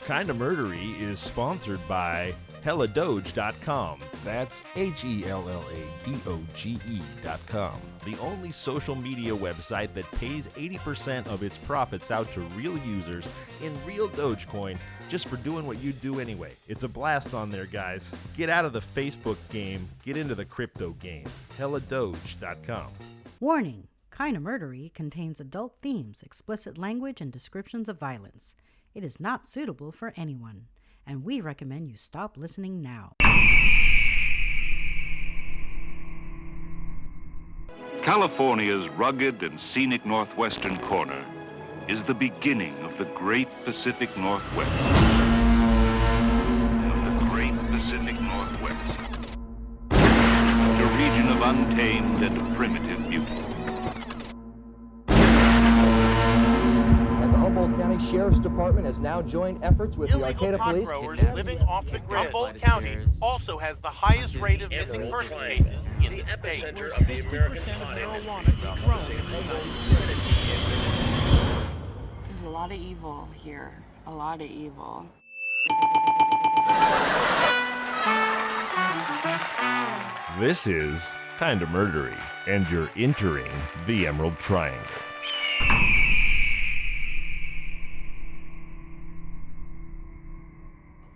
Kinda Murdery is sponsored by helladoge.com. That's HELLADOGE.com. The only social media website that pays 80% of its profits out to real users in real Dogecoin just for doing what you do anyway. It's a blast on there, guys. Get out of the Facebook game. Get into the crypto game. helladoge.com. Warning. Kinda Murdery contains adult themes, explicit language, and descriptions of violence. It is not suitable for anyone, and we recommend you stop listening now. California's rugged and scenic northwestern corner is the beginning of the great Pacific Northwest. A region of untamed and primitive beauty. Humboldt County Sheriff's Department has now joined efforts with the Arcata Police. Growers living off the grid. Humboldt County also has the highest rate of missing person cases in the state, where 60% of marijuana is grown in the United States. There's a lot of evil here. A lot of evil. This is Kinda Murdery, and you're entering the Emerald Triangle.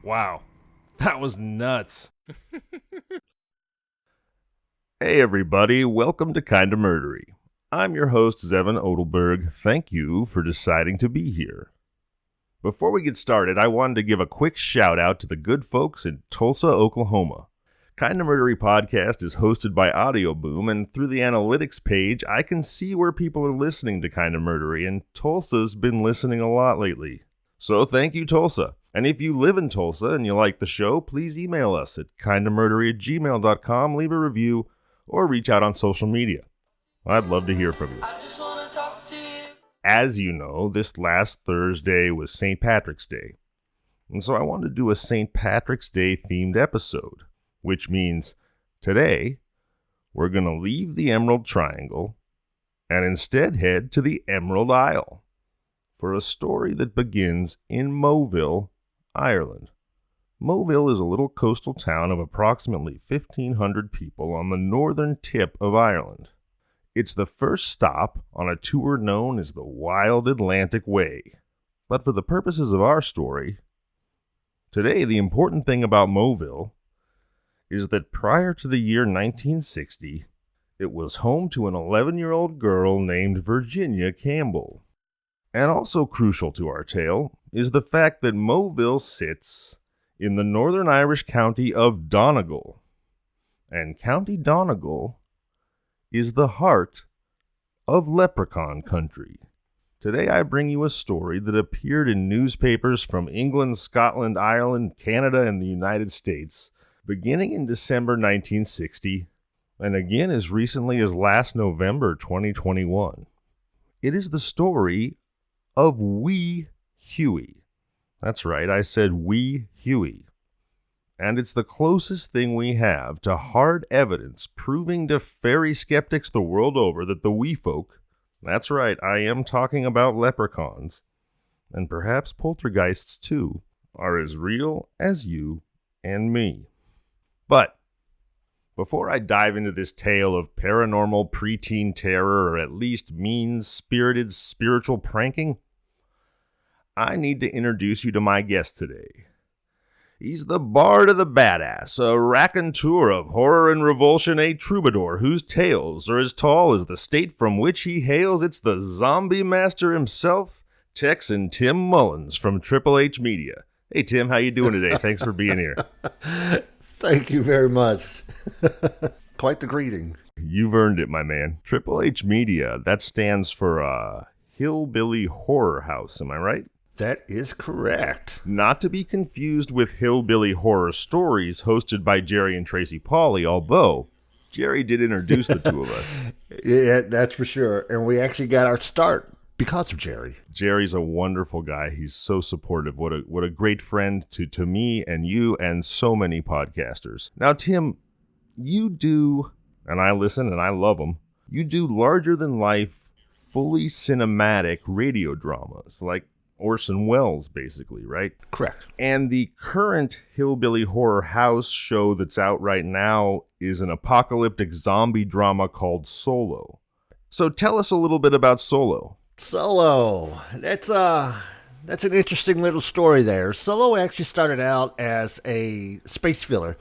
Wow, that was nuts. Hey everybody, welcome to Kinda Murdery. I'm your host, Zevon Odelberg. Thank you for deciding to be here. Before we get started, I wanted to give a quick shout out to the good folks in Tulsa, Oklahoma. Kinda Murdery podcast is hosted by Audio Boom, and through the analytics page, I can see where people are listening to Kinda Murdery, and Tulsa's been listening a lot lately. So thank you, Tulsa. And if you live in Tulsa and you like the show, please email us at kindamurdery@gmail.com, leave a review, or reach out on social media. I'd love to hear from you. I just wanna talk to you. As you know, this last Thursday was St. Patrick's Day. And so I wanted to do a St. Patrick's Day themed episode, which means today we're going to leave the Emerald Triangle and instead head to the Emerald Isle for a story that begins in Moville, Ireland. Moville is a little coastal town of approximately 1,500 people on the northern tip of Ireland. It's the first stop on a tour known as the Wild Atlantic Way. But for the purposes of our story, today the important thing about Moville is that prior to the year 1960, it was home to an 11-year-old girl named Virginia Campbell. And also crucial to our tale is the fact that Moville sits in the northern Irish county of Donegal. And County Donegal is the heart of Leprechaun country. Today I bring you a story that appeared in newspapers from England, Scotland, Ireland, Canada, and the United States, beginning in December 1960, and again as recently as last November 2021. It is the story of wee Hughie. That's right, I said wee Hughie. And it's the closest thing we have to hard evidence proving to fairy skeptics the world over that the wee folk, that's right, I am talking about leprechauns, and perhaps poltergeists too, are as real as you and me. But before I dive into this tale of paranormal preteen terror, or at least mean-spirited spiritual pranking, I need to introduce you to my guest today. He's the bard of the badass, a raconteur of horror and revulsion, a troubadour whose tales are as tall as the state from which he hails. It's the zombie master himself, Texan Tim Mullins from HHH Media. Hey Tim, how you doing today? Thanks for being here. Thank you very much. Quite the greeting. You've earned it, my man. HHH Media, that stands for Hillbilly Horror House, am I right? That is correct. Not to be confused with Hillbilly Horror Stories, hosted by Jerry and Tracy Pauly, although Jerry did introduce the two of us. Yeah, that's for sure. And we actually got our start because of Jerry. Jerry's a wonderful guy. He's so supportive. What a great friend to me and you and so many podcasters. Now, Tim, you do, and I listen and I love them, you do larger-than-life, fully cinematic radio dramas, like Orson Welles, basically, right? Correct. And the current Hillbilly Horror House show that's out right now is an apocalyptic zombie drama called Solo. So tell us a little bit about Solo. Solo. That's an interesting little story there. Solo actually started out as a space filler.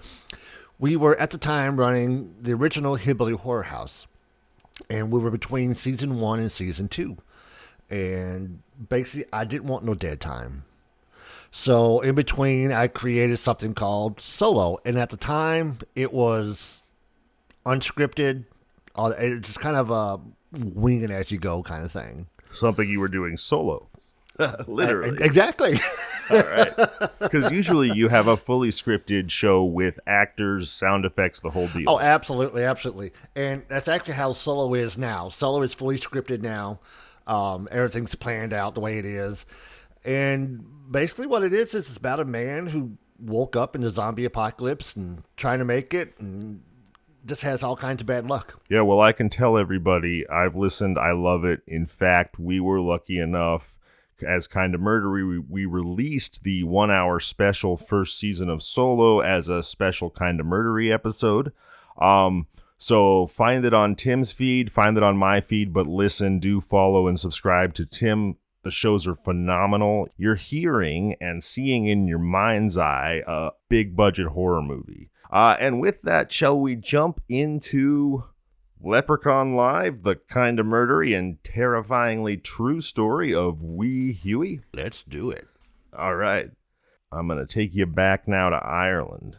We were at the time running the original Hillbilly Horror House, and we were between season 1 and season 2. And basically, I didn't want no dead time. So in between, I created something called Solo. And at the time, it was unscripted. It's just kind of a wing it as you go kind of thing. Something you were doing solo. Literally. Exactly. All right. Because usually you have a fully scripted show with actors, sound effects, the whole deal. Oh, absolutely, absolutely. And that's actually how Solo is now. Solo is fully scripted now. Everything's planned out the way it is. And basically what it is it's about a man who woke up in the zombie apocalypse and trying to make it and just has all kinds of bad luck. Yeah, well, I can tell everybody, I've listened, I love it. In fact, we were lucky enough, as Kinda Murdery, we released the 1-hour special first season of Solo as a special Kinda Murdery episode. So find it on Tim's feed, find it on my feed, but listen, do follow and subscribe to Tim. The shows are phenomenal. You're hearing and seeing in your mind's eye a big budget horror movie. And with that, shall we jump into Leprechaun Live, the Kinda Murdery and terrifyingly true story of wee Hughie? Let's do it. All right. I'm going to take you back now to Ireland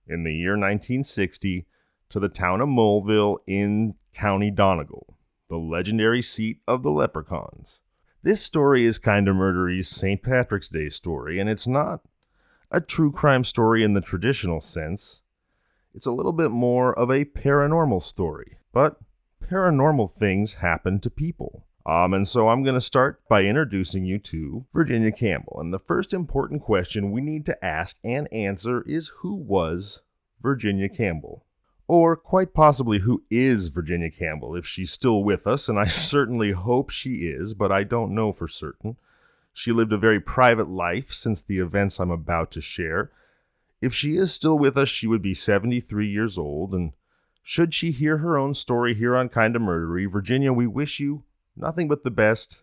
in the year 1960 to the town of Moville in County Donegal, the legendary seat of the Leprechauns. This story is Kinda Murdery's St. Patrick's Day story, and it's not a true crime story in the traditional sense. It's a little bit more of a paranormal story, but paranormal things happen to people. And so I'm going to start by introducing you to Virginia Campbell. And the first important question we need to ask and answer is, who was Virginia Campbell? Or quite possibly, who is Virginia Campbell, if she's still with us, and I certainly hope she is, but I don't know for certain. She lived a very private life since the events I'm about to share. If she is still with us, she would be 73 years old, and should she hear her own story here on Kinda Murdery, Virginia, we wish you nothing but the best.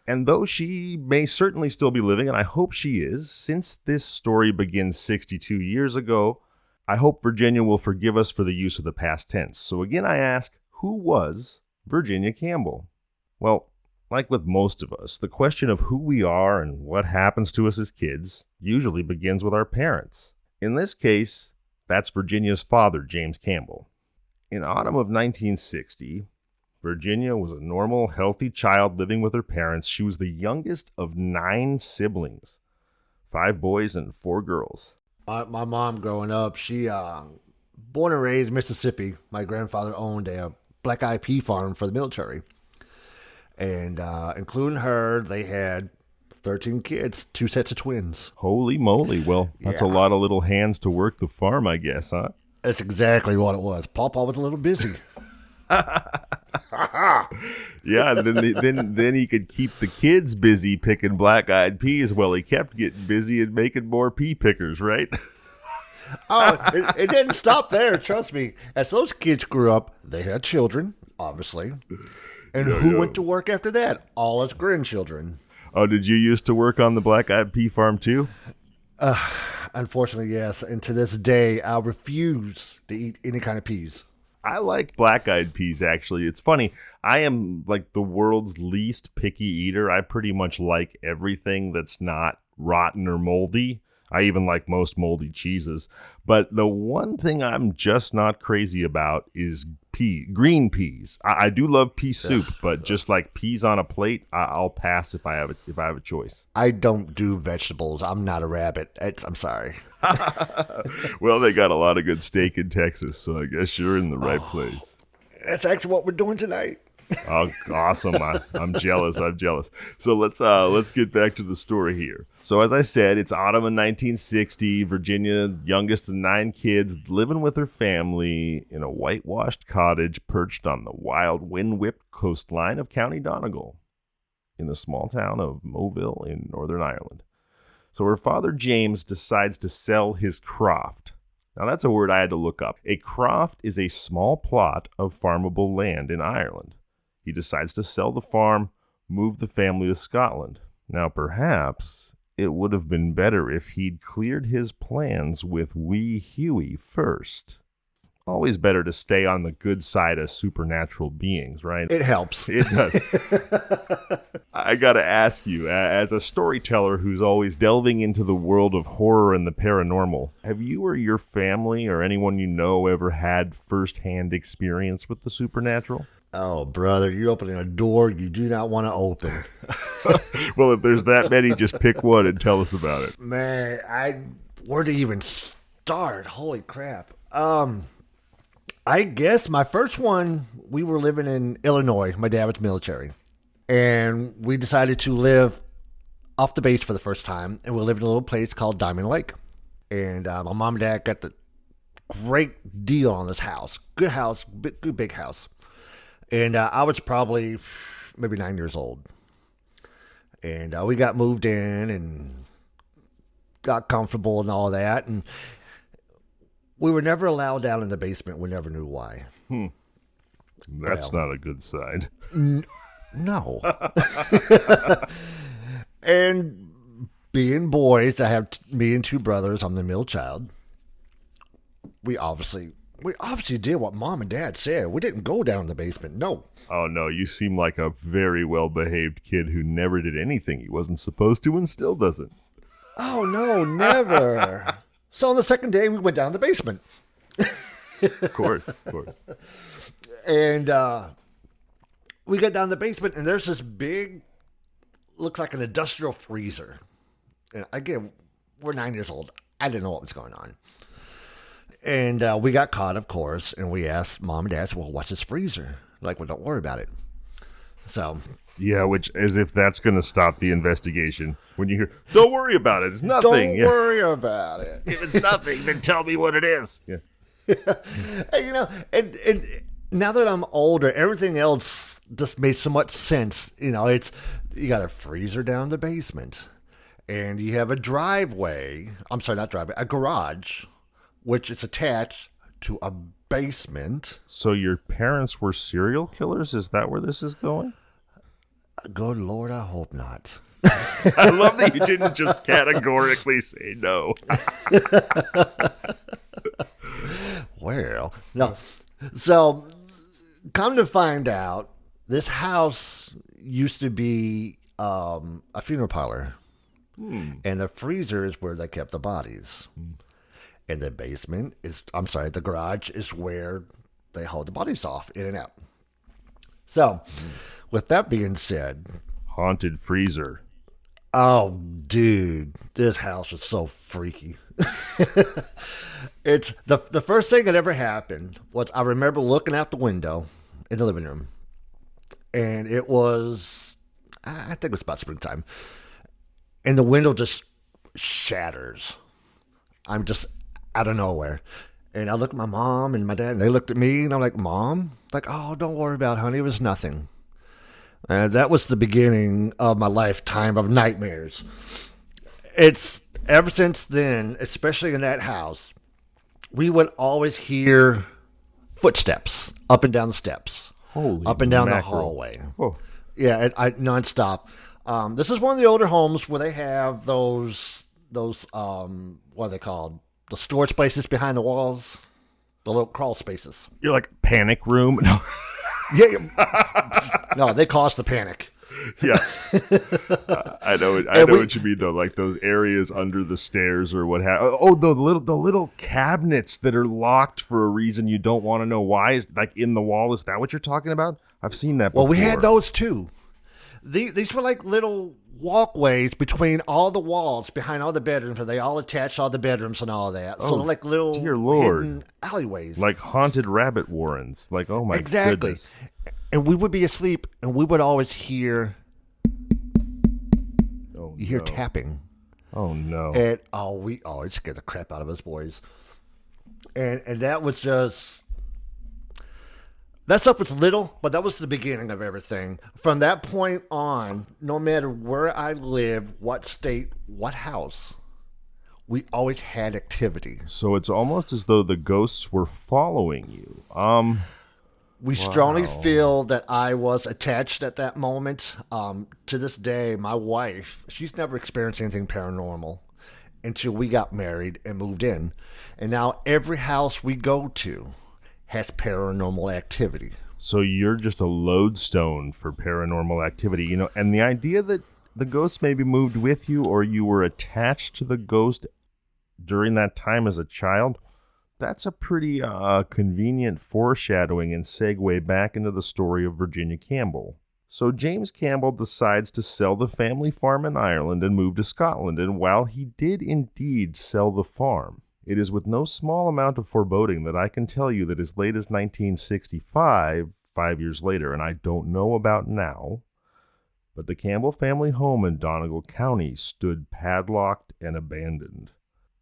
And though she may certainly still be living, and I hope she is, since this story begins 62 years ago, I hope Virginia will forgive us for the use of the past tense. So again, I ask, who was Virginia Campbell? Well, like with most of us, the question of who we are and what happens to us as kids usually begins with our parents. In this case, that's Virginia's father, James Campbell. In autumn of 1960, Virginia was a normal, healthy child living with her parents. She was the youngest of 9 siblings, 5 boys and 4 girls. My mom growing up, she born and raised in Mississippi. My grandfather owned a black eyed pea farm for the military. And including her, they had 13 kids, 2 sets of twins. Holy moly. Well, that's a lot of little hands to work the farm, I guess, huh? That's exactly what it was. Pawpaw was a little busy. Yeah, then he could keep the kids busy picking black-eyed peas while he kept getting busy and making more pea pickers, right? Oh, it didn't stop there, trust me. As those kids grew up, they had children, obviously. And who went to work after that? All us grandchildren. Oh, did you used to work on the black-eyed pea farm too? Unfortunately, yes. And to this day, I refuse to eat any kind of peas. I like black-eyed peas, actually. It's funny. I am like the world's least picky eater. I pretty much like everything that's not rotten or moldy. I even like most moldy cheeses. But the one thing I'm just not crazy about is green peas. I do love pea soup, but just like peas on a plate, I'll pass if I have a choice. I don't do vegetables. I'm not a rabbit. I'm sorry. Well, they got a lot of good steak in Texas, so I guess you're in the right place. That's actually what we're doing tonight. Oh, awesome. I'm jealous. So let's get back to the story here. So as I said, it's autumn of 1960. Virginia, youngest of 9 kids, living with her family in a whitewashed cottage perched on the wild, wind-whipped coastline of County Donegal. in the small town of Moville in Northern Ireland. So her father James decides to sell his croft. Now that's a word I had to look up. A croft is a small plot of farmable land in Ireland. He decides to sell the farm, move the family to Scotland. Now perhaps it would have been better if he'd cleared his plans with wee Hughie first. Always better to stay on the good side of supernatural beings, right? It helps. It does. I gotta ask you, as a storyteller who's always delving into the world of horror and the paranormal, have you or your family or anyone you know ever had first-hand experience with the supernatural? Oh, brother, you're opening a door you do not want to open. Well, if there's that many, just pick one and tell us about it. Man, where to even start? Holy crap. I guess my first one, we were living in Illinois. My dad was military. And we decided to live off the base for the first time. And we lived in a little place called Diamond Lake. And my mom and dad got the great deal on this house. Good house, good big house. And I was probably maybe 9 years old. And we got moved in and got comfortable and all that. And we were never allowed down in the basement. We never knew why. That's not a good sign. No. And being boys, I have me and two brothers. I'm the middle child. We obviously did what mom and dad said. We didn't go down in the basement. No. Oh, no, you seem like a very well-behaved kid who never did anything he wasn't supposed to and still doesn't. Oh, no, never. So on the second day, we went down the basement. Of course. And we got down the basement, and there's this big, looks like an industrial freezer. And again, we're 9 years old. I didn't know what was going on. And we got caught, of course, and we asked mom and dad, well, what's this freezer? Like, well, don't worry about it. So... Yeah, which, as if that's going to stop the investigation. When you hear, don't worry about it, it's nothing. Don't worry about it. If it's nothing, then tell me what it is. Yeah. And, and now that I'm older, everything else just made so much sense. You got a freezer down in the basement. And you have a driveway. I'm sorry, not driveway, a garage, which is attached to a basement. So your parents were serial killers? Is that where this is going? Good Lord, I hope not. I love that you didn't just categorically say no. Well, no. So, come to find out, this house used to be a funeral parlor. And the freezer is where they kept the bodies. And the basement the garage is where they hauled the bodies off, in and out. So, with that being said... Haunted freezer. Oh, dude, this house is so freaky. It's the first thing that ever happened was I remember looking out the window in the living room. And it was, I think it was about springtime. And the window just shatters. I'm just out of nowhere. And I look at my mom and my dad, and they looked at me, and I'm like, Mom? Like, oh, don't worry about it, honey. It was nothing. And that was the beginning of my lifetime of nightmares. It's ever since then, especially in that house, we would always hear footsteps up and down the steps. Holy up and down mackerel. The hallway. Whoa. Yeah, I nonstop. This is one of the older homes where they have those what are they called? The storage spaces behind the walls, the little crawl spaces. You're like panic room. No. Yeah. No, they caused the panic. Yeah. I know what you mean though. Like those areas under the stairs or what have. Oh, the little cabinets that are locked for a reason you don't want to know why. Is like in the wall. Is that what you're talking about? I've seen that before. Well, we had those too. These were like little walkways between all the walls behind all the bedrooms, and they all attached all the bedrooms and all that. So they're like little dear Lord. hidden alleyways. Like haunted rabbit warrens. Like, oh my goodness. And we would be asleep, and we would always hear tapping. Oh no. And it scared the crap out of us boys. And that was just That stuff was little, but that was the beginning of everything. From that point on, no matter where I lived, what state, what house, we always had activity. So it's almost as though the ghosts were following you. We strongly feel that I was attached at that moment. To this day, my wife, she's never experienced anything paranormal until we got married and moved in. And now every house we go to has paranormal activity. So you're just a lodestone for paranormal activity, you know, and the idea that the ghost maybe moved with you or you were attached to the ghost during that time as a child, that's a pretty convenient foreshadowing and segue back into the story of Virginia Campbell. So James Campbell decides to sell the family farm in Ireland and move to Scotland, and while he did indeed sell the farm, it is with no small amount of foreboding that I can tell you that as late as 1965, 5 years later, and I don't know about now, but the Campbell family home in Donegal County stood padlocked and abandoned.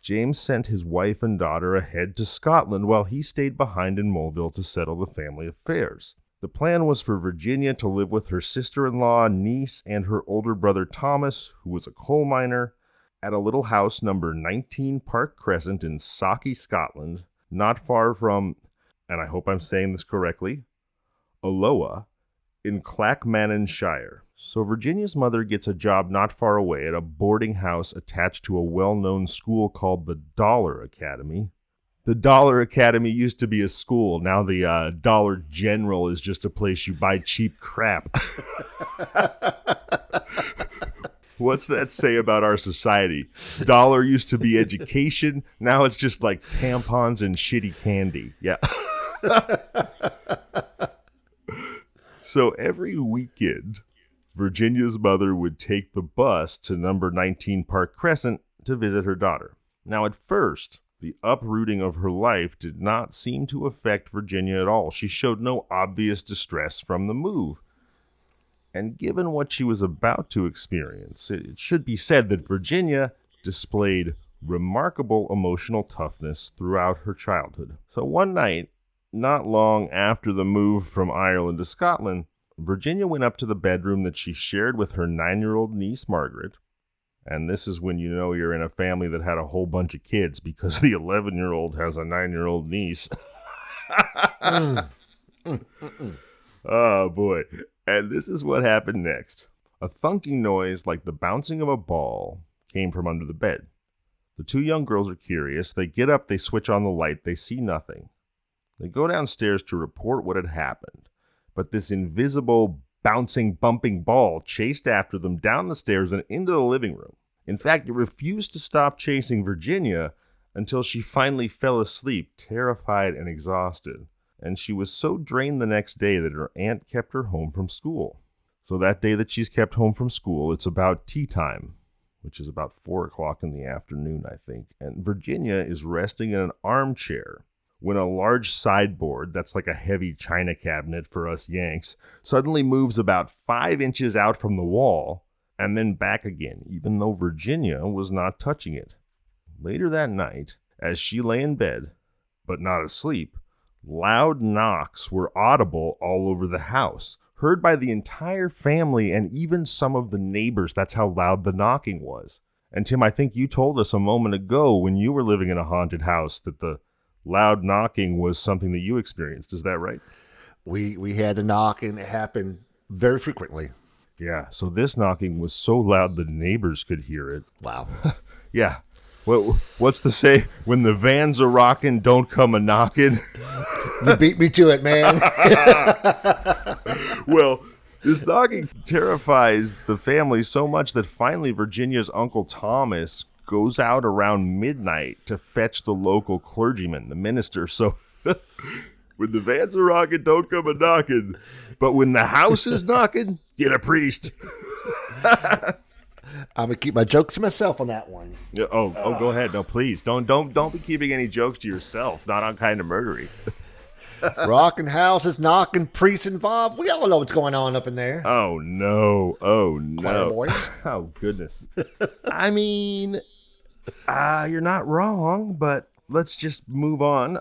James sent his wife and daughter ahead to Scotland while he stayed behind in Moville to settle the family affairs. The plan was for Virginia to live with her sister-in-law, niece, and her older brother Thomas, who was a coal miner, at a little house number 19 Park Crescent in Sauchie, Scotland, not far from, and I hope I'm saying this correctly, Alloa, in Clackmannanshire. So Virginia's mother gets a job not far away at a boarding house attached to a well-known school called the Dollar Academy. The Dollar Academy used to be a school. Now the Dollar General is just a place you buy cheap crap. What's that say about our society? Dollar used to be education. Now it's just like tampons and shitty candy. Yeah. So every weekend, Virginia's mother would take the bus to number 19 Park Crescent to visit her daughter. Now at first, the uprooting of her life did not seem to affect Virginia at all. She showed no obvious distress from the move. And given what she was about to experience, it should be said that Virginia displayed remarkable emotional toughness throughout her childhood. So one night, not long after the move from Ireland to Scotland, Virginia went up to the bedroom that she shared with her 9-year-old niece, Margaret. And this is when you know you're in a family that had a whole bunch of kids, because the 11-year-old has a 9-year-old niece. Oh, boy. And this is what happened next. A thunking noise like the bouncing of a ball came from under the bed. The two young girls are curious. They get up, they switch on the light, they see nothing. They go downstairs to report what had happened. But this invisible, bouncing, bumping ball chased after them down the stairs and into the living room. In fact, it refused to stop chasing Virginia until she finally fell asleep, terrified and exhausted. And she was so drained the next day that her aunt kept her home from school. So that day that she's kept home from school, it's about tea time, which is about 4 o'clock in the afternoon, I think. And Virginia is resting in an armchair when a large sideboard, that's like a heavy china cabinet for us Yanks, suddenly moves about 5 inches out from the wall and then back again, even though Virginia was not touching it. Later that night, as she lay in bed, but not asleep, loud knocks were audible all over the house, heard by the entire family and even some of the neighbors. That's how loud the knocking was. And Tim, I think you told us a moment ago when you were living in a haunted house that the loud knocking was something that you experienced. Is that right? We had the knock, and it happened very frequently. Yeah, so this knocking was so loud the neighbors could hear it. Wow. Yeah. What's the say? When the vans are rocking, don't come a knocking. You beat me to it, man. Well, this knocking terrifies the family so much that finally Virginia's Uncle Thomas goes out around midnight to fetch the local clergyman, the minister. So when the vans are rocking, don't come a knocking. But when the house is knocking, get a priest. I'm gonna keep my jokes to myself on that one. Yeah, oh, go ahead. No, please don't be keeping any jokes to yourself. Not on Kinda Murdery. Rocking houses, knocking, priests involved. We all know what's going on up in there. Oh no! Choir boys. Oh goodness! I mean, you're not wrong, but let's just move on.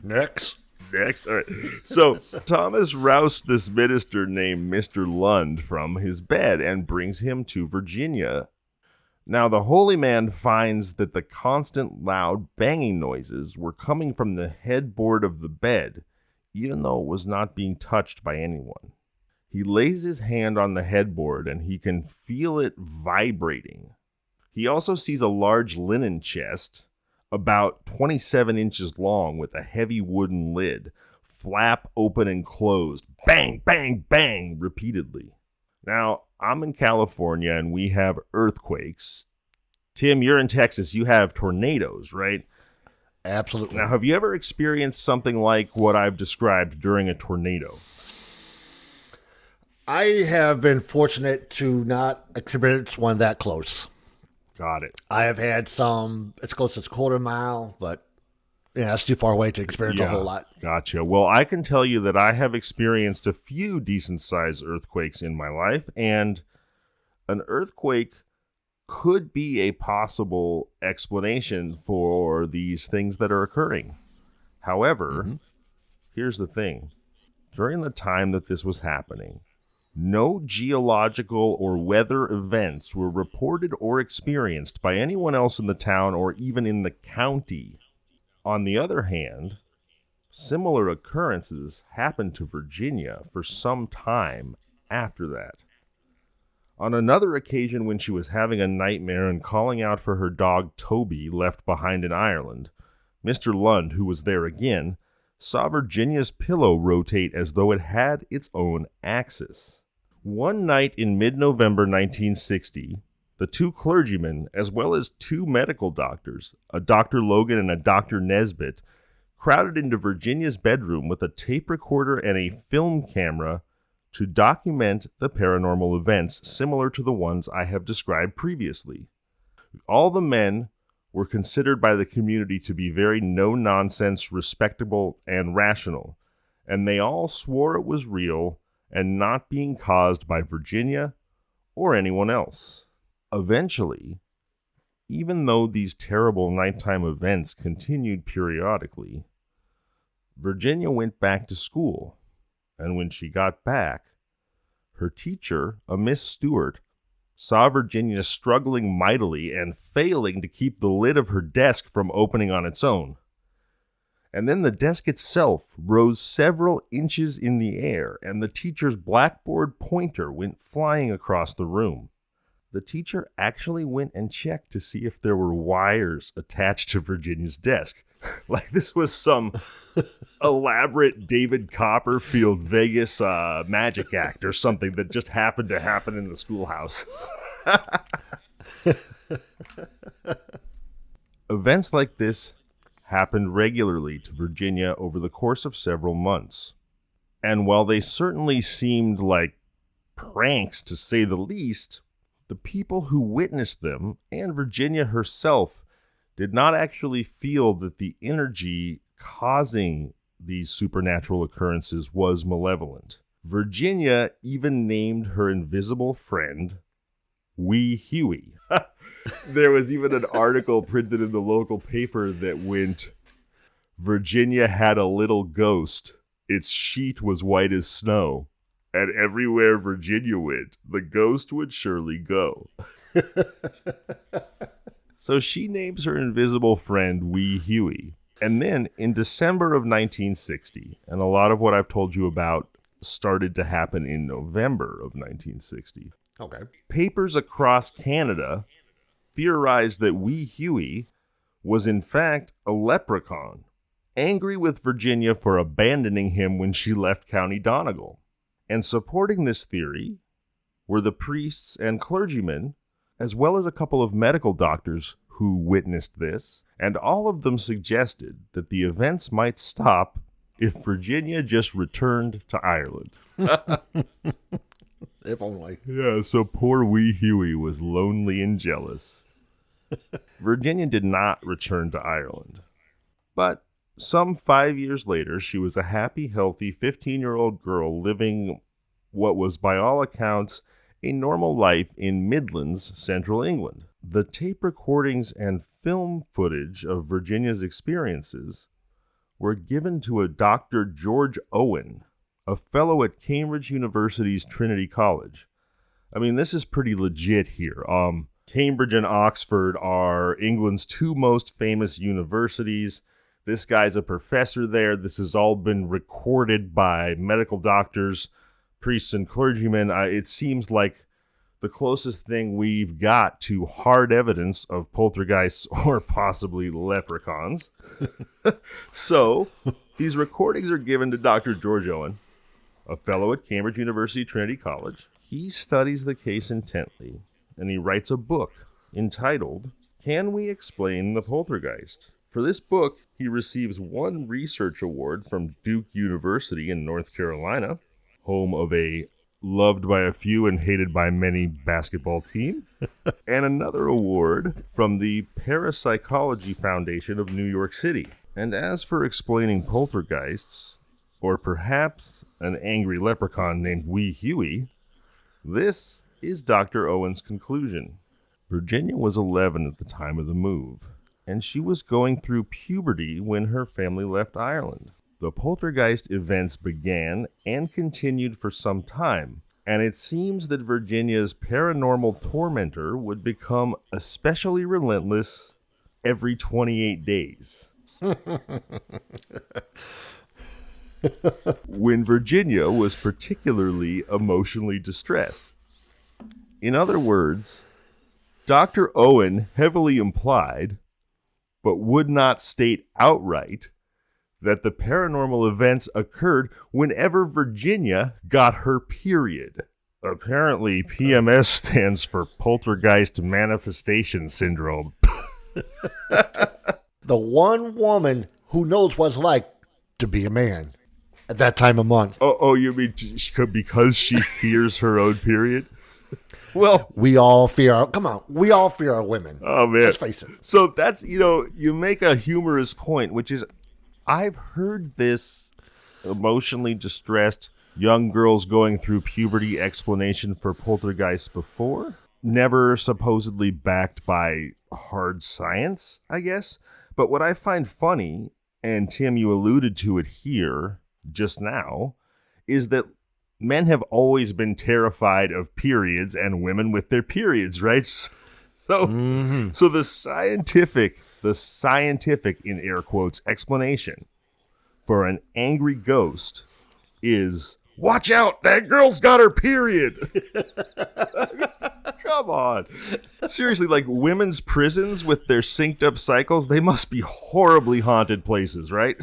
Next. Next. All right. So Thomas roused this minister named Mr. Lund from his bed and brings him to Virginia. Now, the holy man finds that the constant loud banging noises were coming from the headboard of the bed, even though it was not being touched by anyone. He lays his hand on the headboard and he can feel it vibrating. He also sees a large linen chest, about 27 inches long with a heavy wooden lid, flap open and closed, bang, bang, bang, repeatedly. Now, I'm in California and we have earthquakes. Tim, you're in Texas. You have tornadoes, right? Absolutely. Now, have you ever experienced something like what I've described during a tornado? I have been fortunate to not experience one that close. Got it. I have had some as close as a quarter mile, but that's too far away to experience a whole lot. Gotcha. Well, I can tell you that I have experienced a few decent-sized earthquakes in my life, and an earthquake could be a possible explanation for these things that are occurring. However, here's the thing. During the time that this was happening, no geological or weather events were reported or experienced by anyone else in the town or even in the county. On the other hand, similar occurrences happened to Virginia for some time after that. On another occasion when she was having a nightmare and calling out for her dog Toby left behind in Ireland, Mr. Lund, who was there again, saw Virginia's pillow rotate as though it had its own axis. One night in mid-November 1960, the two clergymen, as well as two medical doctors, a Dr. Logan and a Dr. Nesbitt, crowded into Virginia's bedroom with a tape recorder and a film camera to document the paranormal events similar to the ones I have described previously. All the men were considered by the community to be very no-nonsense, respectable, and rational, and they all swore it was real and not being caused by Virginia or anyone else. Eventually, even though these terrible nighttime events continued periodically, Virginia went back to school, and when she got back, her teacher, a Miss Stewart, saw Virginia struggling mightily and failing to keep the lid of her desk from opening on its own. And then the desk itself rose several inches in the air, and the teacher's blackboard pointer went flying across the room. The teacher actually went and checked to see if there were wires attached to Virginia's desk. Like this was some elaborate David Copperfield Vegas magic act or something that just happened to happen in the schoolhouse. Events like this happened regularly to Virginia over the course of several months. And while they certainly seemed like pranks to say the least, the people who witnessed them, and Virginia herself, did not actually feel that the energy causing these supernatural occurrences was malevolent. Virginia even named her invisible friend Wee Hughie. There was even an article printed in the local paper that went, Virginia had a little ghost. Its sheet was white as snow. And everywhere Virginia went, the ghost would surely go. So she names her invisible friend Wee Hughie. And then in December of 1960, and a lot of what I've told you about started to happen in November of 1960. Okay. Papers across Canada theorized that Wee Hughie was in fact a leprechaun, angry with Virginia for abandoning him when she left County Donegal. And supporting this theory were the priests and clergymen, as well as a couple of medical doctors who witnessed this, and all of them suggested that the events might stop if Virginia just returned to Ireland. If only. Yeah, so poor Wee Hughie was lonely and jealous. Virginia did not return to Ireland. But some 5 years later, she was a happy, healthy 15-year-old girl living what was, by all accounts, a normal life in Midlands, central England. The tape recordings and film footage of Virginia's experiences were given to a Dr. George Owen, a fellow at Cambridge University's Trinity College. I mean, this is pretty legit here. Cambridge and Oxford are England's two most famous universities. This guy's a professor there. This has all been recorded by medical doctors, priests, and clergymen. It seems like the closest thing we've got to hard evidence of poltergeists or possibly leprechauns. So, these recordings are given to Dr. George Owen, a fellow at Cambridge University Trinity College. He studies the case intently, and he writes a book entitled, Can We Explain the Poltergeist? For this book, he receives one research award from Duke University in North Carolina, home of a loved by a few and hated by many basketball team, and another award from the Parapsychology Foundation of New York City. And as for explaining poltergeists, or perhaps an angry leprechaun named Wee Hughie, this is Dr. Owen's conclusion. Virginia was 11 at the time of the move, and she was going through puberty when her family left Ireland. The poltergeist events began and continued for some time, and it seems that Virginia's paranormal tormentor would become especially relentless every 28 days. When Virginia was particularly emotionally distressed. In other words, Dr. Owen heavily implied, but would not state outright, that the paranormal events occurred whenever Virginia got her period. Apparently, PMS stands for Poltergeist Manifestation Syndrome. The one woman who knows what it's like to be a man at that time of month. Oh, you mean because she fears her own period? Well, we all fear our women. Oh, man. Let's face it. So that's, you make a humorous point, which is, I've heard this emotionally distressed young girls going through puberty explanation for poltergeists before. Never supposedly backed by hard science, I guess. But what I find funny, and Tim, you alluded to it here just now, is that men have always been terrified of periods and women with their periods, right? So the scientific, in air quotes, explanation for an angry ghost is, watch out, that girl's got her period. Come on. Seriously, like women's prisons with their synced up cycles, they must be horribly haunted places, right?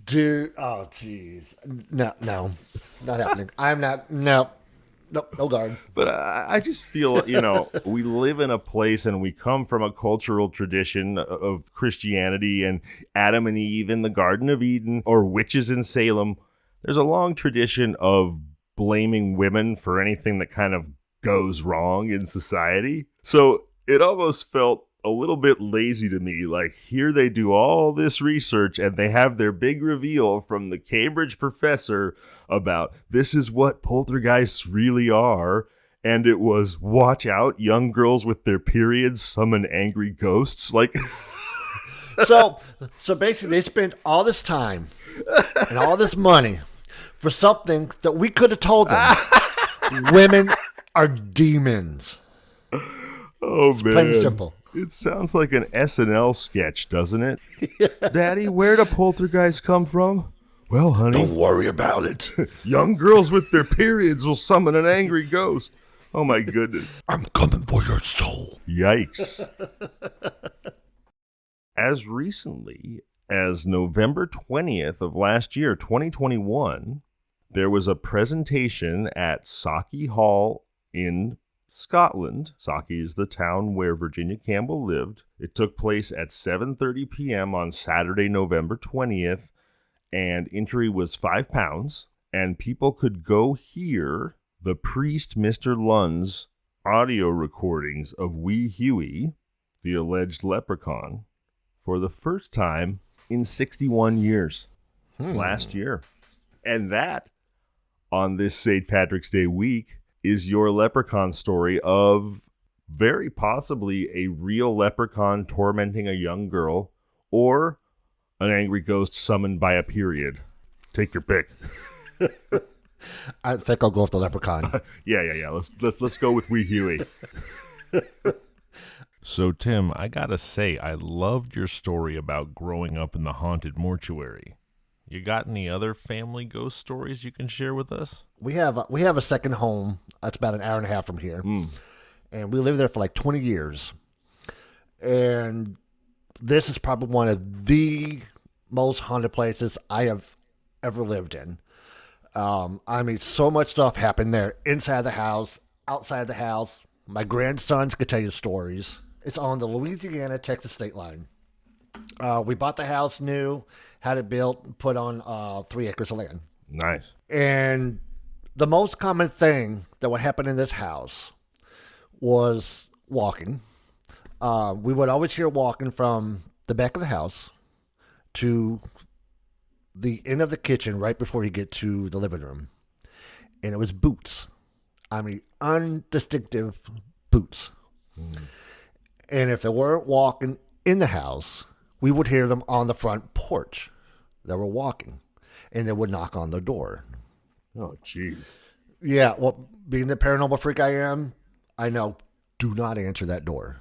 Dude, oh, jeez. No, not happening. No guard. But I just feel, we live in a place and we come from a cultural tradition of Christianity and Adam and Eve in the Garden of Eden or witches in Salem. There's a long tradition of blaming women for anything that kind of goes wrong in society. So it almost felt a little bit lazy to me. Like, here they do all this research and they have their big reveal from the Cambridge professor about this is what poltergeists really are. And it was, watch out, young girls with their periods summon angry ghosts. Like, so basically they spent all this time and all this money for something that we could have told them. Women are demons. Oh, it's man. Plain and simple. It sounds like an SNL sketch, doesn't it? Yeah. Daddy, where do poltergeists come from? Well, honey, don't worry about it. Young girls with their periods will summon an angry ghost. Oh, my goodness. I'm coming for your soul. Yikes. As recently as November 20th of last year, 2021, there was a presentation at Sauchiehall Hall in Scotland. Sauchiehall is the town where Virginia Campbell lived. It took place at 7:30 p.m. on Saturday, November 20th, and entry was £5, and people could go hear the priest, Mr. Lund's audio recordings of Wee Hughie, the alleged leprechaun, for the first time in 61 years, last year. And that, on this St. Patrick's Day week, is your leprechaun story of very possibly a real leprechaun tormenting a young girl, or An angry ghost summoned by a period. Take your pick. I think I'll go with the Leprechaun. Yeah. Let's go with Wee Hughie. So, Tim, I gotta say, I loved your story about growing up in the haunted mortuary. You got any other family ghost stories you can share with us? We have a second home. That's about an hour and a half from here. And we lived there for like 20 years. And this is probably one of the most haunted places I have ever lived in. I mean, so much stuff happened there, inside the house, outside the house. My grandsons could tell you stories. It's on the Louisiana-Texas state line. We bought the house new, had it built, put on 3 acres of land. Nice. And the most common thing that would happen in this house was walking. We would always hear walking from the back of the house to the end of the kitchen right before you get to the living room. And it was boots. I mean, undistinctive boots. And if they weren't walking in the house, we would hear them on the front porch. They were walking. And they would knock on the door. Oh, jeez. Yeah, well, being the paranormal freak I am, I know, do not answer that door.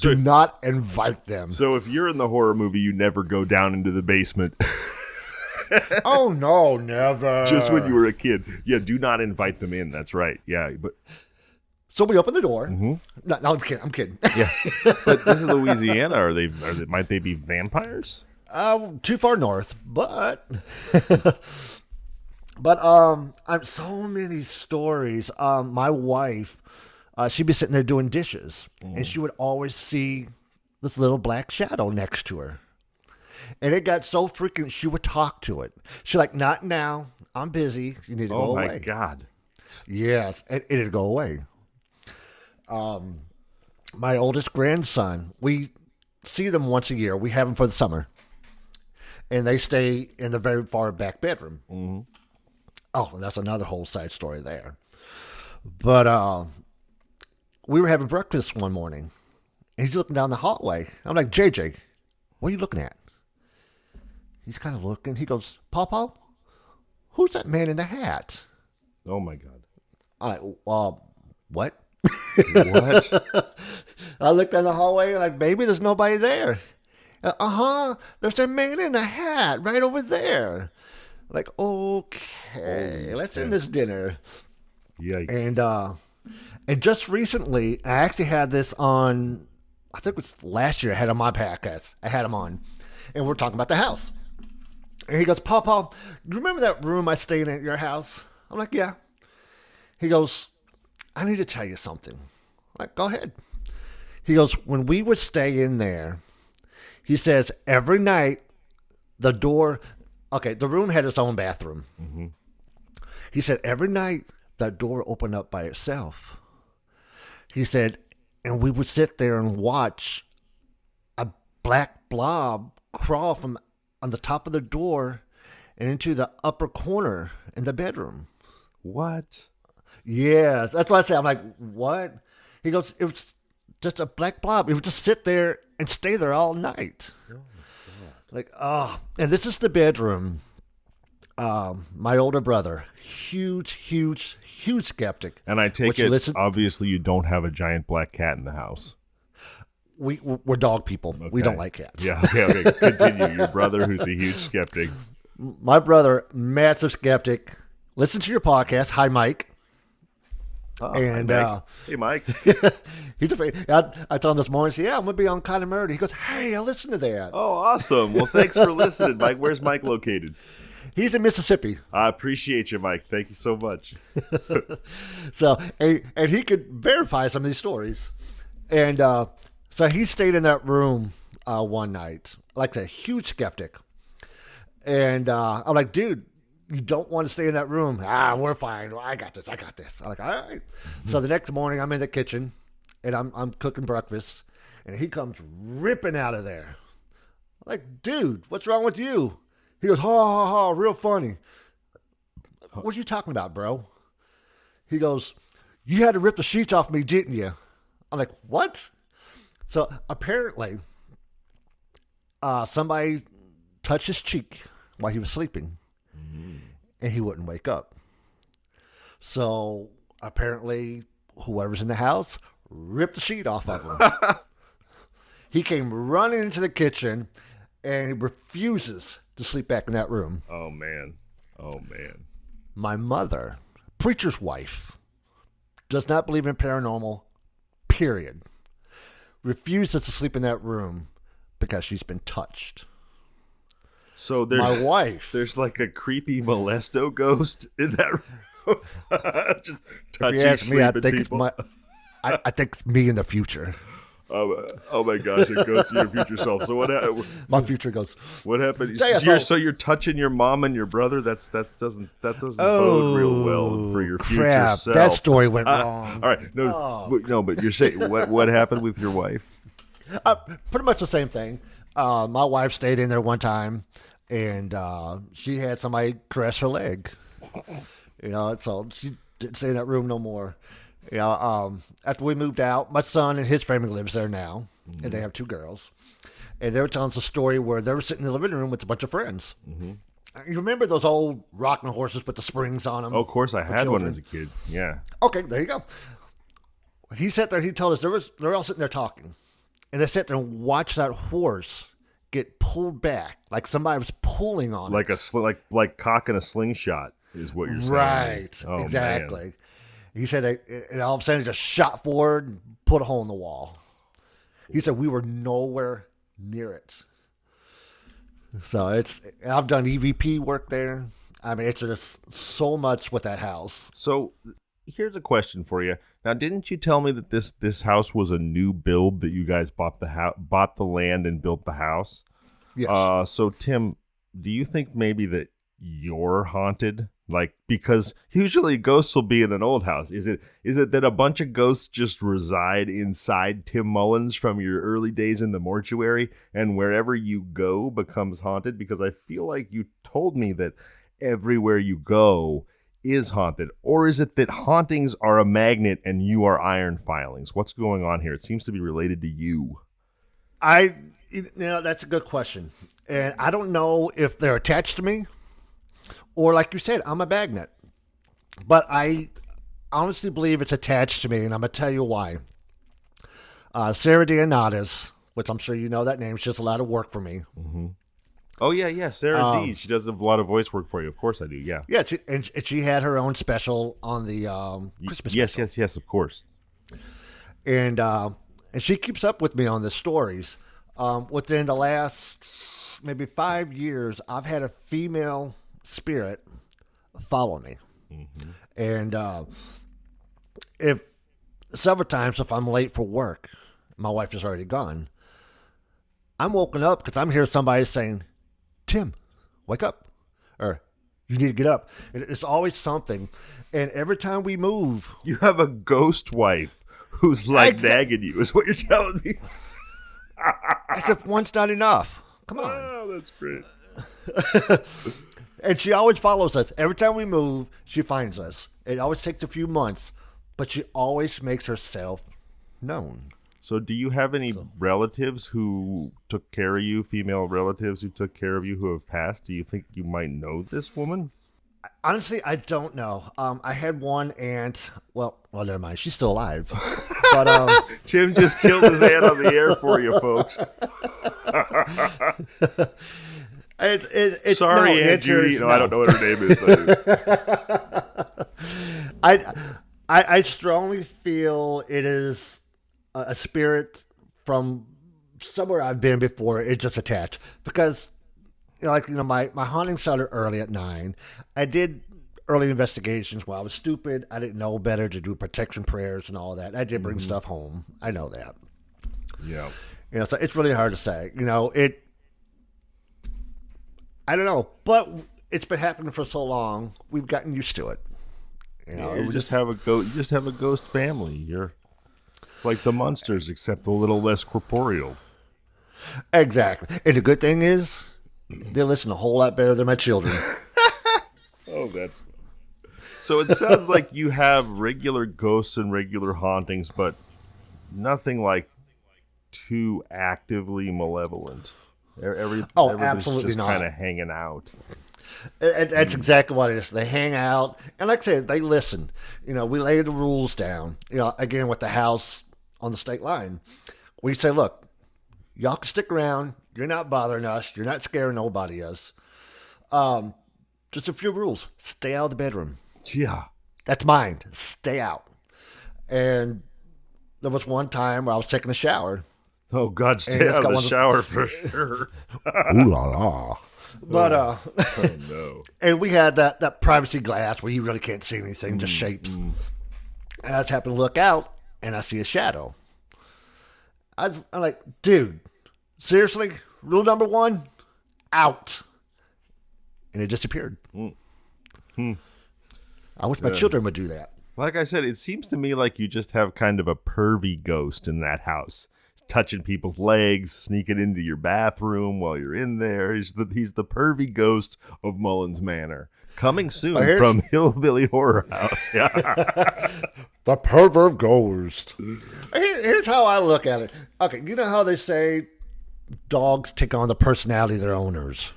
Do not invite them. So if you're in the horror movie, you never go down into the basement. Oh, no, never. Just when you were a kid. Yeah, do not invite them in. That's right. Yeah, but... So we opened the door. No, I'm kidding. Yeah, but this is Louisiana. Might they be vampires? Too far north, but I'm so many stories. My wife, she'd be sitting there doing dishes, and she would always see this little black shadow next to her. And it got so freaking, she would talk to it. She's like, not now. I'm busy. You need to go away. Oh, my God. Yes, and it'd go away. My oldest grandson, we see them once a year. We have them for the summer. And they stay in the very far back bedroom. Oh, and that's another whole side story there. But we were having breakfast one morning. And he's looking down the hallway. I'm like, JJ, what are you looking at? He's kind of looking. He goes, Pawpaw, who's that man in the hat? Oh, my God. I'm like, what? What? I looked down the hallway and like, maybe there's nobody there. There's a man in a hat right over there. Like, okay, let's end this dinner. Yikes. And just recently, I actually had this on, I think it was last year I had on my podcast. I had him on. And we're talking about the house. And he goes, Pawpaw, do you remember that room I stayed in at your house? I'm like, yeah. He goes, I need to tell you something. I'm like, go ahead. He goes, when we would stay in there, he says, every night, the door, okay, the room had its own bathroom. He said, every night, that door opened up by itself. He said, and we would sit there and watch a black blob crawl from on the top of the door and into the upper corner in the bedroom. What? Yes, that's what I said. I'm like, what? He goes, it was just a black blob. It would just sit there and stay there all night. Oh, my God. And this is the bedroom. My older brother, huge skeptic. And I take it, obviously, you don't have a giant black cat in the house. We're dog people. Okay. We don't like cats. Yeah, okay. Continue. Your brother, who's a huge skeptic. My brother, massive skeptic. Listen to your podcast. Hi, Mike. And hey, Mike. He's afraid. I told him this morning, I'm going to be on Kinda Murdery. He goes, hey, I listened to that. Oh, awesome. Well, thanks for listening, Mike. Where's Mike located? He's in Mississippi. I appreciate you, Mike. Thank you so much. So, and he could verify some of these stories. And so he stayed in that room one night, like a huge skeptic. And I'm like, dude, you don't want to stay in that room. We're fine. I got this. I'm like, all right. So the next morning, I'm in the kitchen, and I'm cooking breakfast, and he comes ripping out of there. I'm like, dude, what's wrong with you? He goes, ha, ha, ha, real funny. What are you talking about, bro? He goes, you had to rip the sheets off me, didn't you? I'm like, what? So apparently, somebody touch his cheek while he was sleeping, and he wouldn't wake up. So apparently, whoever's in the house ripped the sheet off of him. He came running into the kitchen, and he refuses to sleep back in that room. Oh, man. My mother, preacher's wife, does not believe in paranormal, period. Refuses to sleep in that room because she's been touched. So there's, my wife. There's like a creepy molesto ghost in that room. Just touching, if you ask me, I think people. I think it's me in the future. Oh my gosh! It goes to your future self. So what? My future goes. What happened? So you're touching your mom and your brother. That doesn't bode real well for your future crap. self. That story went wrong. All right, no, but you're saying what happened with your wife? Pretty much the same thing. My wife stayed in there one time, and she had somebody caress her leg. So she didn't stay in that room no more. After we moved out, my son and his family lives there now, and they have 2 girls. And they were telling us a story where they were sitting in the living room with a bunch of friends. You remember those old rocking horses with the springs on them? Oh, of course, I had one as a kid. Yeah. Okay, there you go. He sat there. He told us they're all sitting there talking, and they sat there and watched that horse get pulled back, like somebody was pulling on like it. like cocking a slingshot is what you're saying. Right. Oh, exactly. Man. He said, and all of a sudden, it just shot forward and put a hole in the wall. He said, we were nowhere near it. So I've done EVP work there. I mean, it's just so much with that house. So here's a question for you. Now, didn't you tell me that this house was a new build, that you guys bought the land and built the house? Yes. So Tim, do you think maybe that you're haunted? Like, because usually ghosts will be in an old house. Is it that a bunch of ghosts just reside inside Tim Mullins from your early days in the mortuary, and wherever you go becomes haunted? Because I feel like you told me that everywhere you go is haunted. Or is it that hauntings are a magnet and you are iron filings? What's going on here? It seems to be related to you. That's a good question. And I don't know if they're attached to me, or like you said, I'm a magnet. But I honestly believe it's attached to me, and I'm going to tell you why. Sarah Dianatis, which I'm sure you know that name, she does a lot of work for me. Mm-hmm. Oh, yeah, Sarah D. She does a lot of voice work for you. Of course I do, yeah. Yeah, she had her own special on the Christmas special. Yes, of course. And she keeps up with me on the stories. Within the last maybe 5 years, I've had a female spirit follow me. Mm-hmm. And if several times if I'm late for work, my wife is already gone, I'm woken up because I'm hearing somebody saying, Tim, wake up, or you need to get up. It's always something. And every time we move, you have a ghost wife who's like nagging you, is what you're telling me. As if one's not enough. Come on. Oh, that's great. And she always follows us. Every time we move, she finds us. It always takes a few months, but she always makes herself known. So do you have any relatives who took care of you, female relatives who took care of you who have passed? Do you think you might know this woman? Honestly, I don't know. I had one aunt. Well, never mind. She's still alive. But Tim just killed his aunt on the air for you, folks. Sorry, Aunt Judy. No, I don't know what her name is. I strongly feel it is a spirit from somewhere I've been before. It's just attached because, my haunting started early at 9. I did early investigations while I was stupid. I didn't know better to do protection prayers and all that. I did bring stuff home. I know that. Yeah. So it's really hard to say. I don't know, but it's been happening for so long. We've gotten used to it. You just have a ghost family. It's like the Munsters, except a little less corporeal. Exactly. And the good thing is, they listen a whole lot better than my children. Oh, that's fun. So it sounds like you have regular ghosts and regular hauntings, but nothing like too actively malevolent. Everybody's absolutely just not. kind of hanging out. That's exactly what it is. They hang out, and like I said, they listen. We lay the rules down. Again, with the house on the state line, we say, look, y'all can stick around. You're not bothering us. You're not scaring nobody else. Just a few rules. Stay out of the bedroom. Yeah. That's mine. Stay out. And there was one time where I was taking a shower. Oh, God, stay out of the shower for sure. Ooh la la. But, oh, no. And we had that privacy glass where you really can't see anything, just shapes. And I just happened to look out, and I see a shadow. I'm like, dude, seriously? Rule number 1? Out. And it disappeared. I wish my children would do that. Like I said, it seems to me like you just have kind of a pervy ghost in that house. Touching people's legs, sneaking into your bathroom while you're in there. He's the pervy ghost of Mullins Manor. Coming soon from Hillbilly Horror House. Yeah. The pervert ghost. Here's how I look at it. Okay, you know how they say dogs take on the personality of their owners?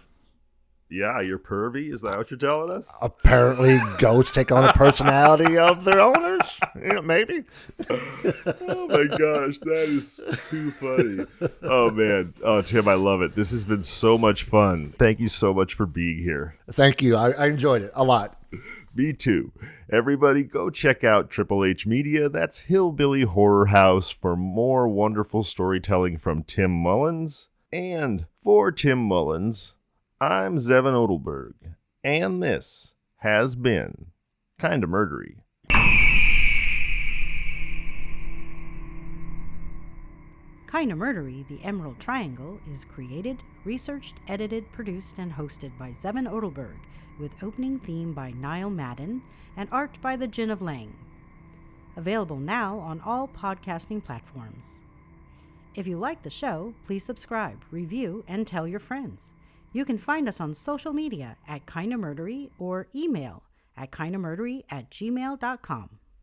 Yeah, you're pervy? Is that what you're telling us? Apparently, ghosts take on the personality of their owners. Maybe. Oh, my gosh. That is too funny. Oh, man. Oh, Tim, I love it. This has been so much fun. Thank you so much for being here. Thank you. I enjoyed it a lot. Me too. Everybody, go check out Triple H Media. That's Hillbilly Horror House for more wonderful storytelling from Tim Mullins. And for Tim Mullins, I'm Zevon Odelberg, and this has been Kinda Murdery. Kinda Murdery, The Emerald Triangle, is created, researched, edited, produced, and hosted by Zevon Odelberg, with opening theme by Niall Madden and art by the Gin of Lang. Available now on all podcasting platforms. If you like the show, please subscribe, review, and tell your friends. You can find us on social media at Kinda Murdery or email at kindamurdery@gmail.com.